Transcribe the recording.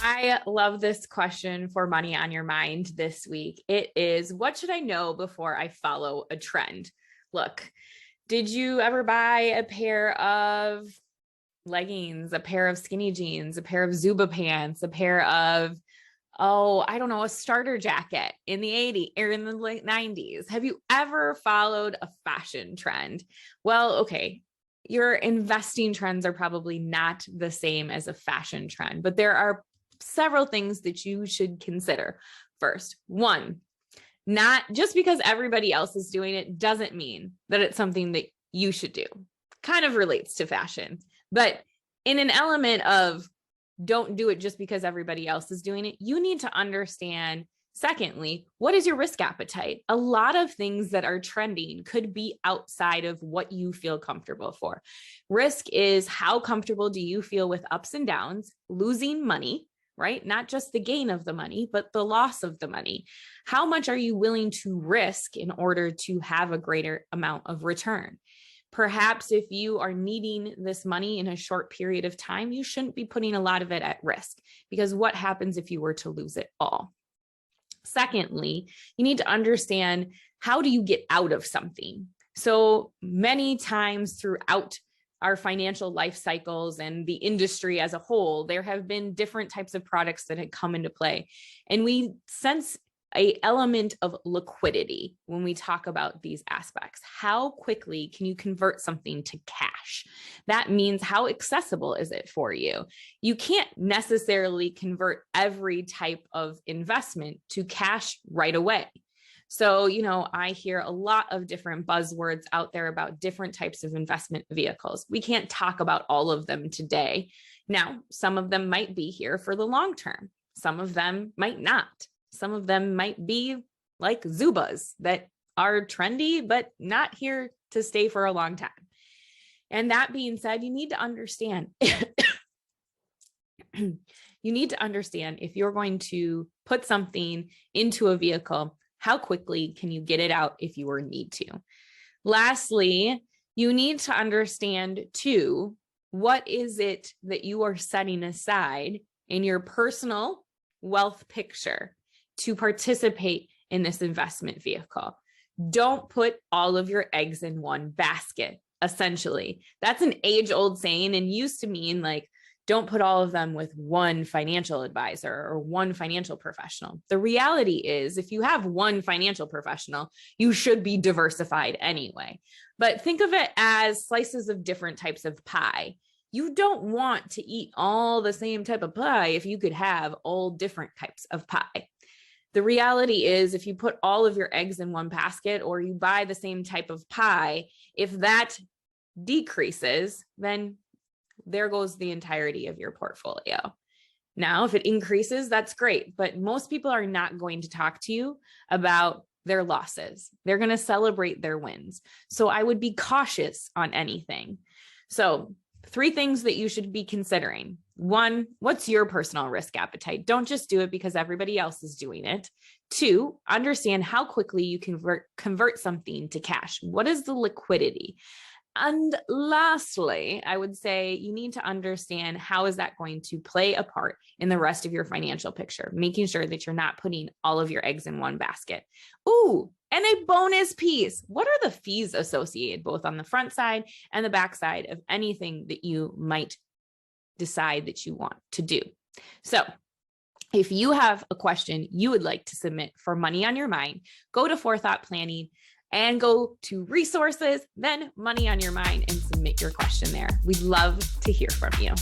I love this question for money on your mind this week. It is, what should I know before I follow a trend? Look, did you ever buy a pair of leggings, a pair of skinny jeans, a pair of Zuba pants, a pair of, I don't know, a starter jacket in the 80s or in the late 90s? Have you ever followed a fashion trend? Well, okay. Your investing trends are probably not the same as a fashion trend, but there are several things that you should consider. First, one, not just because everybody else is doing it doesn't mean that it's something that you should do. Kind of relates to fashion, but in an element of don't do it just because everybody else is doing it, you need to understand, secondly, what is your risk appetite? A lot of things that are trending could be outside of what you feel comfortable for. Risk is how comfortable do you feel with ups and downs, losing money, right? Not just the gain of the money, but the loss of the money. How much are you willing to risk in order to have a greater amount of return? Perhaps if you are needing this money in a short period of time, you shouldn't be putting a lot of it at risk, because what happens if you were to lose it all? Secondly, you need to understand, how do you get out of something? So many times throughout our financial life cycles and the industry as a whole, there have been different types of products that had come into play. And we sense an element of liquidity when we talk about these aspects. How quickly can you convert something to cash? That means how accessible is it for you? You can't necessarily convert every type of investment to cash right away. So, I hear a lot of different buzzwords out there about different types of investment vehicles. We can't talk about all of them today. Now, some of them might be here for the long term. Some of them might not. Some of them might be like Zubas that are trendy, but not here to stay for a long time. And that being said, you need to understand, if you're going to put something into a vehicle, how quickly can you get it out if you were need to? Lastly, you need to understand too, what is it that you are setting aside in your personal wealth picture to participate in this investment vehicle? Don't put all of your eggs in one basket, essentially. That's an age-old saying and used to mean like, don't put all of them with one financial advisor or one financial professional. The reality is, if you have one financial professional, you should be diversified anyway. But think of it as slices of different types of pie. You don't want to eat all the same type of pie if you could have all different types of pie. The reality is, if you put all of your eggs in one basket or you buy the same type of pie, if that decreases, then there goes the entirety of your portfolio. Now, if it increases, that's great. But most people are not going to talk to you about their losses. They're going to celebrate their wins. So I would be cautious on anything. So 3 things that you should be considering. 1, what's your personal risk appetite? Don't just do it because everybody else is doing it. 2, understand how quickly you can convert something to cash. What is the liquidity? And lastly, I would say you need to understand, how is that going to play a part in the rest of your financial picture, making sure that you're not putting all of your eggs in one basket. Ooh, and a bonus piece. What are the fees associated both on the front side and the back side of anything that you might decide that you want to do? So if you have a question you would like to submit for Money on Your Mind, go to Forethought Planning and go to resources, then Money on Your Mind, and submit your question there. We'd love to hear from you.